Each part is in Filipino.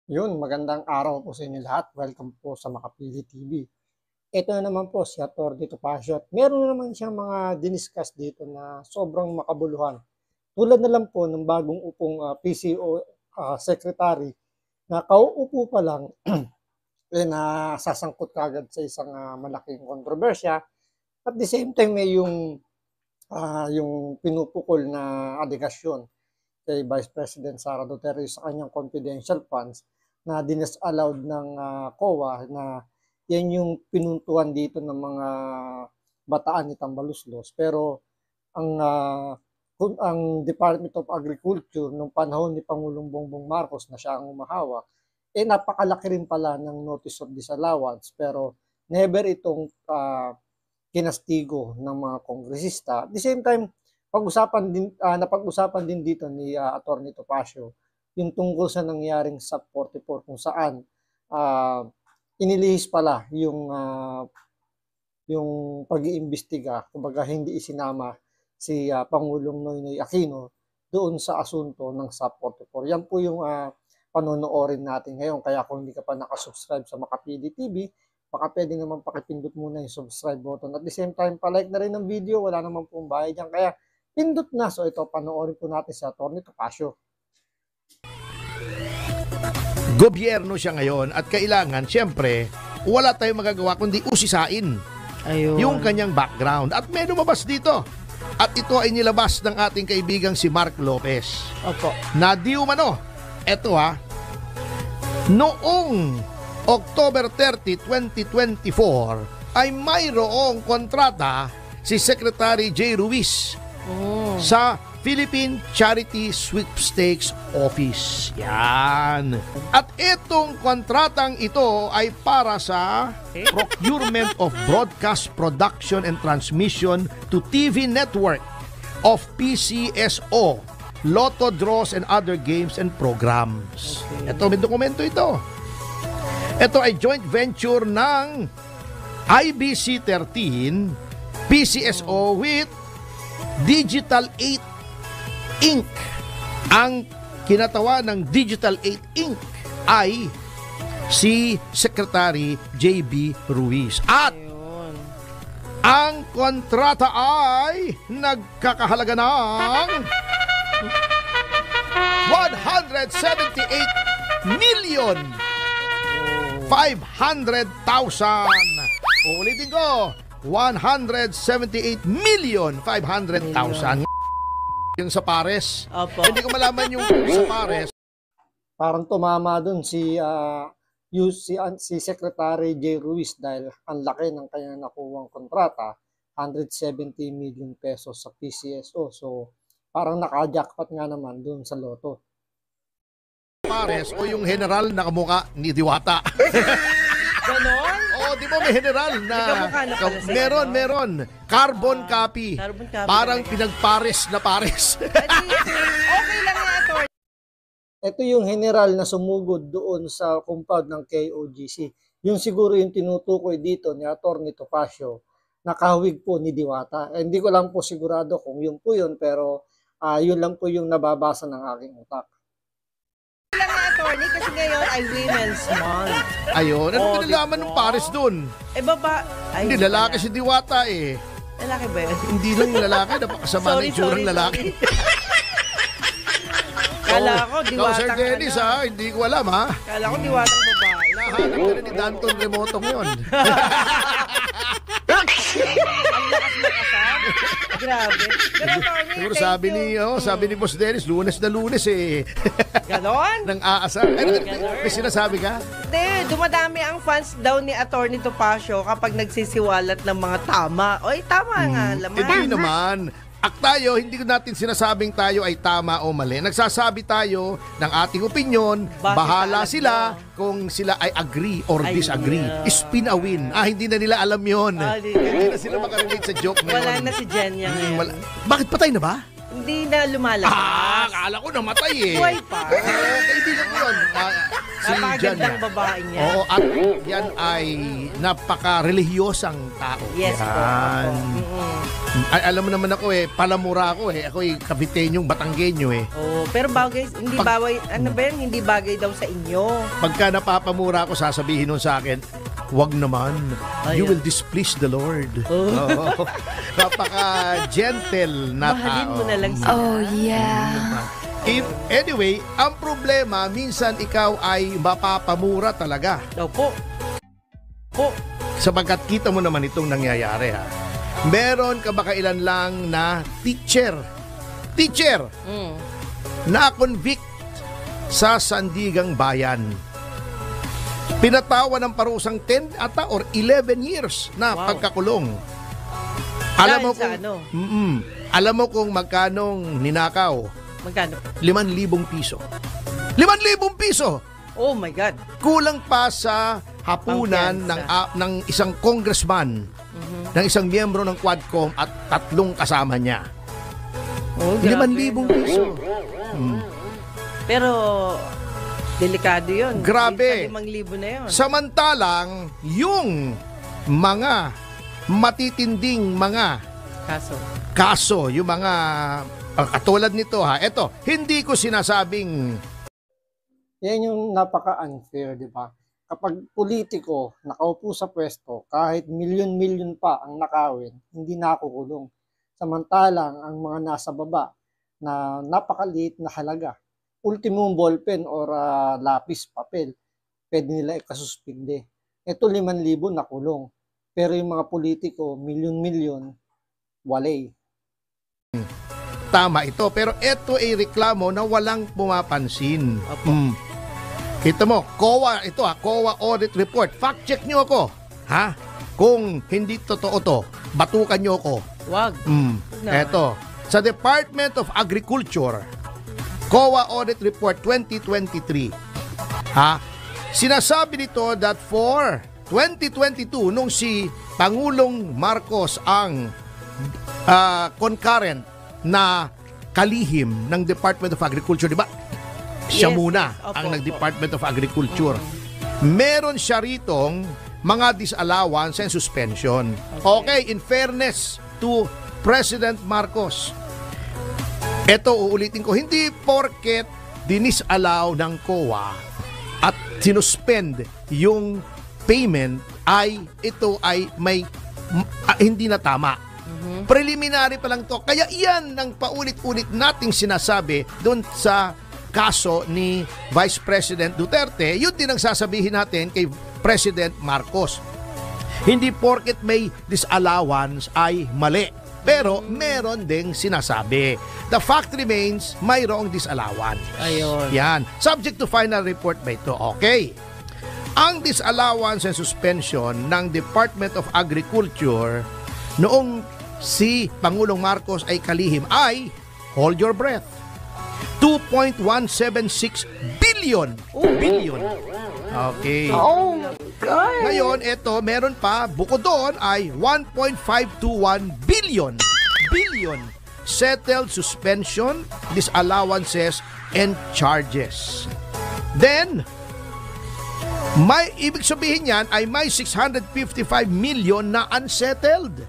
Yun, magandang araw po sa inyo lahat. Welcome po sa Makapili TV. Ito na naman po si Atty. Topacio at meron na naman siyang mga diniscuss dito na sobrang makabuluhan. Tulad na lang po ng bagong upong PCO secretary na kauupo pa lang nasasangkot kagad sa isang malaking kontrobersya. At the same time may yung pinupukol na aligasyon kay Vice President Sara Duterte sa kanyang confidential funds na dinisallowed ng COA na yan yung pinuntuan dito ng mga bataan ni Tambaluslos. Pero ang Department of Agriculture nung panahon ni Pangulong Bongbong Marcos na siya ang umahawak, napakalaki rin pala ng notice of disallowance pero never itong kinastigo ng mga kongresista. At the same time, napag-usapan din dito ni Atty. Topacio yung tungkol sa nangyaring SAP 44 kung saan inilihis pala yung pag-iimbestiga, kumbaga hindi isinama si Pangulong Noynoy Aquino doon sa asunto ng SAP 44. Yan po yung panonoorin natin ngayon. Kaya kung hindi ka pa nakasubscribe sa Makapili TV, baka pwede naman pakipindot muna yung subscribe button. At the same time, palike na rin ng video. Wala naman pong bayad yan. Kaya pindot na. So ito, panoorin po natin si Atty. Topacio. Gobyerno siya ngayon at kailangan, siyempre, wala tayong magagawa kundi usisain yung kanyang background. At may lumabas dito. At ito ay nilabas ng ating kaibigang si Mark Lopez. Opo. Na di umano, eto noong October 30, 2024 ay mayroong kontrata si Secretary J. Ruiz sa Philippine Charity Sweepstakes Office. Yan. At itong kontratang ito ay para sa procurement of broadcast production and transmission to TV network of PCSO, Lotto draws and other games and programs. Ito, may dokumento ito. Ito ay joint venture ng IBC 13, PCSO with Digital 8 Inc. Ang kinatawa ng Digital 8 Inc. ay si Secretary J.B. Ruiz. At ang kontrata ay nagkakahalaga ng 178 million 500,000. Ulitin ko, 178 million 500,000. Yung sa pares. Opo. Hindi ko malaman yung sa pares. Parang tumama dun si Secretary J. Ruiz dahil ang laki ng kanyang nakuwang kontrata, 170 million pesos sa PCSO. So, parang naka-jackpot nga naman dun sa Lotto. Pares o yung general na kamukha ni Diwata. Ganon? Oo, di ba may general na meron. Carbon copy. Carbon copy. Parang pinagpares na pares. Okay lang yan, Atty. Ito yung general na sumugod doon sa compound ng KOGC. Yung siguro yung tinutukoy dito ni Atty. Topacio, nakahawig po ni Diwata. Hindi ko lang po sigurado kung yun po yun, pero yun lang po yung nababasa ng aking utak. Lang yan, Atty. Kasi ngayon ay Women's Month. Ayun, ano Oh, pinalaman ng pares dun? Baba. Ay, Hindi, lalaki si Diwata eh. Lalaki ba yun? Hindi lang yung lalaki, napakasama na itsurang lalaki. Kala ko, Ikaw, Diwatang Sir Dennis hindi ko alam ha. Kala ko, Diwatang babae. Nahanap ka rin ni Danton Remotong yun. Ang lakas na kasam. Grabe. Pero, Atty, Siguro thank sabi you. ni Boss Dennis, lunes na lunes eh. Ganon? Nang aasar. May sinasabi ka? Hindi, dumadami ang fans daw ni Atty. Topacio kapag nagsisiwalat ng mga tama. Oy, tama nga laman. Hindi naman. At tayo, hindi ko natin sinasabing tayo ay tama o mali. Nagsasabi tayo ng ating opinion. Base Bahala sa alam sila kung sila ay agree or Ay, disagree. yeah. Spin a win. Hindi na nila alam yon. Hindi. Hindi na sila makarelate sa joke na Wala yun. na si Jenya ngayon. Bakit patay na ba? Hindi na lumalabas. Akala ko namatay eh. Buhay pa. Kaibigan ko yun. Si Napakagandang Jan. babae niya. Oo, at yan ay napaka-relihiyosang tao. Yes po. Yan. Ay, alam mo naman ako palamura ako Ako Caviteñong Batanggenyo Pero bagay, hindi bagay, ano ba yan? Hindi bagay daw sa inyo. Pagka napapamura ako, sasabihin nun sa akin, wag naman. You will displease the Lord. Oo. Napaka-gentle na tao. Mahalin mo na lang sila. Oh, yeah. Anyway, ang problema, minsan ikaw ay mapapamura talaga. Po. Sapagkat kita mo naman itong nangyayari ha. Meron ka ba kailan lang na teacher na convict sa Sandigang Bayan? Pinatawa ng parusang 10 ata or 11 years na Wow. pagkakulong. Dahil sa ano? Alam mo kung magkanong ninakaw? Magkano? 5,000 piso. 5,000 piso! Oh my God. Kulang pa sa hapunan ng isang congressman, ng isang miyembro ng Quadcom at 3 kasama niya. Oh, grabe. 5,000 piso. Pero, delikado yun. Grabe. Sa 5,000 na yun. Samantalang, yung mga matitinding mga kaso, yung mga katulad nito eto, hindi ko sinasabing Yan yung napaka-unfair, di ba? Kapag politiko nakaupo sa pwesto, kahit milyon-milyon pa ang nakawin, hindi nakukulong. Samantalang ang mga nasa baba na napakaliit na halaga, ultimong ballpen or lapis, papel, pwede nila ikasuspinde. Ito 5,000 nakulong. Pero yung mga politiko, milyon-milyon, walay. tama ito. Pero ito ay reklamo na walang pumapansin. Kita mo, COA, ito COA Audit Report. Fact check nyo ako. Kung hindi totoo to, batukan nyo ako. Wag. Ito, sa Department of Agriculture, COA Audit Report 2023. Sinasabi nito that for 2022, nung si Pangulong Marcos ang concurrent na kalihim ng Department of Agriculture, di ba? Siya Yes. muna Opo, ang opo. nag-Department of Agriculture. Meron siya ritong mga disallowance and suspension. Okay, in fairness to President Marcos. Ito, uulitin ko, hindi porket dinisallow ng COA at sinuspend yung payment ito ay may hindi na tama. Preliminary pa lang to. Kaya iyan ang paulit-ulit nating sinasabi doon sa kaso ni Vice President Duterte. Yun din ang sasabihin natin kay President Marcos. Hindi porket may disallowance ay mali. Pero meron ding sinasabi. The fact remains, mayroong disallowance. Ayun. Yan. Subject to final report ba ito? Okay. Ang disallowance and suspension ng Department of Agriculture noong si Pangulong Marcos ay kalihim ay, hold your breath, 2.176 billion. Billion. Okay. Oh my God. Ngayon, ito, meron pa, bukod doon ay 1.521 billion. Billion. Settled suspension, disallowances, and charges. Then, ibig sabihin yan ay may 655 million na unsettled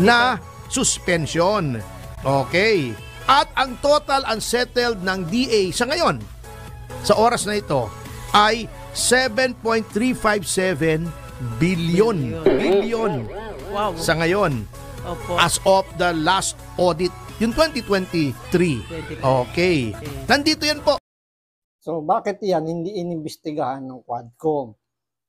na suspension. Okay. At ang total unsettled ng DA sa ngayon, sa oras na ito, ay 7.357 billion. Billion. Wow. Sa ngayon, Opo. as of the last audit, yung 2023. Okay. Nandito yan po. So bakit yan hindi inimbestigahan ng Quadcom?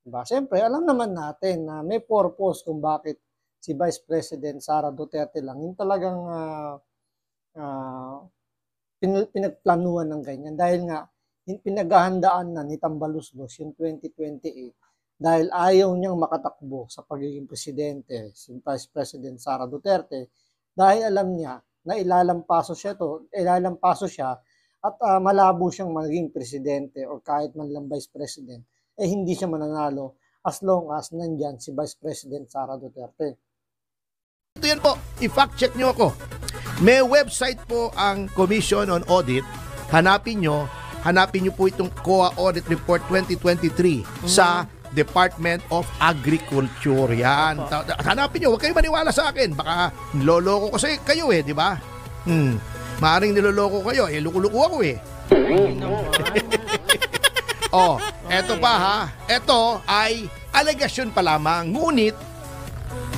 Diba? Siyempre, alam naman natin na may purpose kung bakit si Vice President Sara Duterte lang yung talagang pinagplanuhan ng ganyan. Dahil nga, pinaghahandaan na ni Tambaluslos yung 2028 dahil ayaw niyang makatakbo sa pagiging presidente si Vice President Sara Duterte dahil alam niya na ilalampaso siya at malabo siyang maging presidente o kahit man lang vice president, hindi siya mananalo as long as nandyan si Vice President Sara Duterte. Ito yan po, i-fact check nyo ako. May website po ang Commission on Audit. Hanapin nyo, hanapin niyo po itong COA Audit Report 2023 sa Department of Agriculture. Yan. Hanapin niyo, huwag kayo maniwala sa akin. Baka niloloko ko kayo di ba? Maaring niloloko kayo, lukuluko ako Oh, eto pa ha. Eto ay alegasyon pa lamang. Ngunit,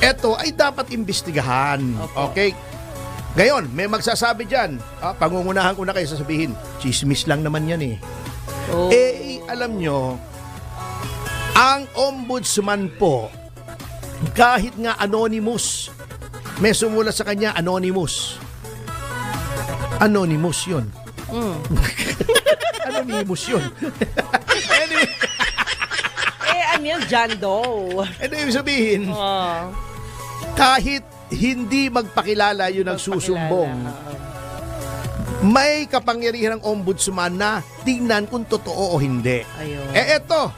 eto ay dapat imbestigahan. Okay? Ngayon, may magsasabi dyan, pangungunahan ko na kayo sasabihin, chismis lang naman yan alam nyo, ang ombudsman po, kahit nga anonymous, may sumula sa kanya anonymous. Anonymous yun. Anonymous yun. Anyway, ano yan? John Doe. ano ibig sabihin? Kahit hindi magpakilala yung nagsusumbong, may kapangyarihan ng ombudsman na tingnan kung totoo o hindi. Ayun. Eto,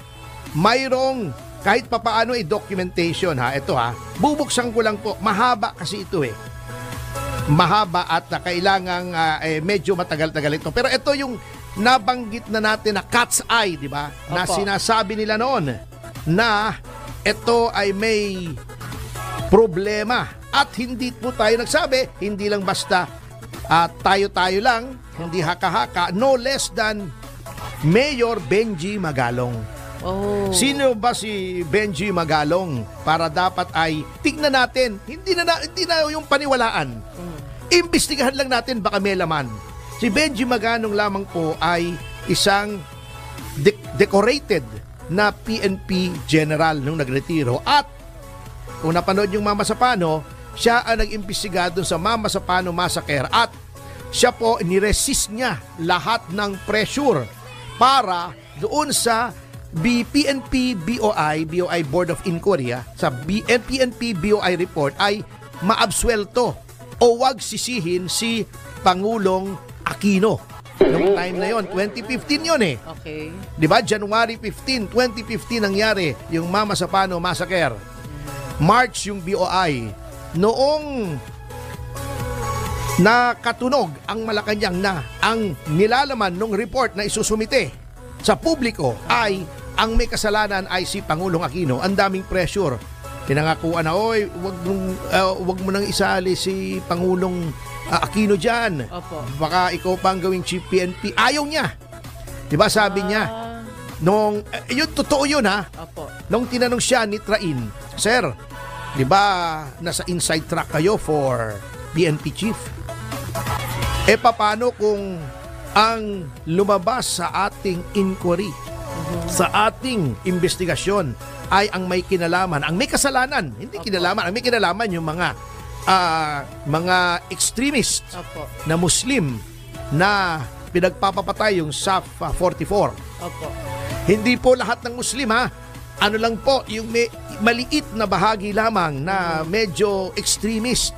mayroong kahit papaano documentation Ito bubuksan ko lang po. Mahaba kasi ito mahaba at kailangang medyo matagal-tagal ito. Pero ito yung nabanggit na natin na cat's eye, di ba? Na sinasabi nila noon na ito ay may problema. At hindi po tayo nagsabi, hindi lang basta tayo-tayo lang, hindi haka-haka, no less than Mayor Benji Magalong. Sino ba si Benji Magalong para dapat ay tignan natin, hindi na yung paniwalaan. Imbestigahan lang natin baka may laman. Si Benji Magalong lamang po ay isang decorated na PNP general nung nagretiro at kung napanood yung Mama Sapano, siya ang nag-imbestiga doon sa Mama Sapano Massacre at siya po niresist niya lahat ng pressure para doon sa PNP BOI Board of Inquiry sa PNP BOI report ay maabsuelto o wag sisihin si Pangulong Aquino. Noong time na yon, 2015 yon Okay. 'Di ba? January 15, 2015 nangyari yung Mama Sapano Massacre. March yung BOI. Noong nakatunog ang Malacanang na ang nilalaman ng report na isusumite sa publiko ay ang may kasalanan ay si Pangulong Aquino. Ang daming pressure. Pinangakuan na, wag mo nang isali si Pangulong Aquino dyan. Baka ikaw pang gawing chief PNP. Ayaw niya. Diba sabi niya, yun, totoo yun nung tinanong siya ni Train, Sir, diba nasa inside track kayo for PNP chief? Paano kung ang lumabas sa ating inquiry, sa ating investigasyon ay ang may kinalaman, ang may kasalanan, hindi kinalaman, ang may kinalaman yung mga extremist na Muslim na pinagpapapatay yung SAF 44. Hindi po lahat ng Muslim ano lang po, yung may maliit na bahagi lamang na medyo extremist.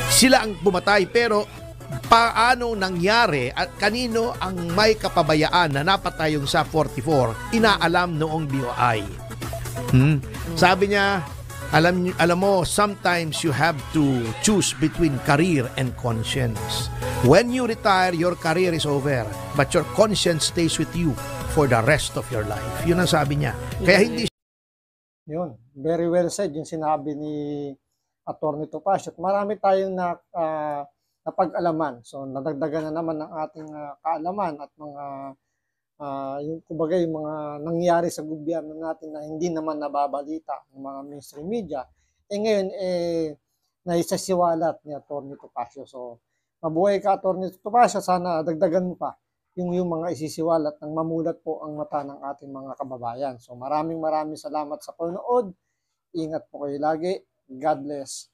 Sila ang bumatay pero paano nangyari at kanino ang may kapabayaan na napatay yung sa 44 inaalam noong BOI. Sabi niya, alam mo, sometimes you have to choose between career and conscience. When you retire, your career is over, but your conscience stays with you for the rest of your life. Yun ang sabi niya. Kaya hindi yun, very well said yung sinabi ni Atty. Topacio. At marami tayong napag-alaman. So, nadagdagan na naman ng ating kaalaman at mga yung kumbaga yung mga nangyari sa gobyerno natin na hindi naman nababalita ng mga mainstream media. Ngayon, naisasiwalat ni Atty. Topacio. So, mabuhay ka, Atty. Topacio. Sana dagdagan mo pa yung mga isisiwalat ng mamulat po ang mata ng ating mga kababayan. So, maraming salamat sa panonood. Ingat po kayo lagi. God bless.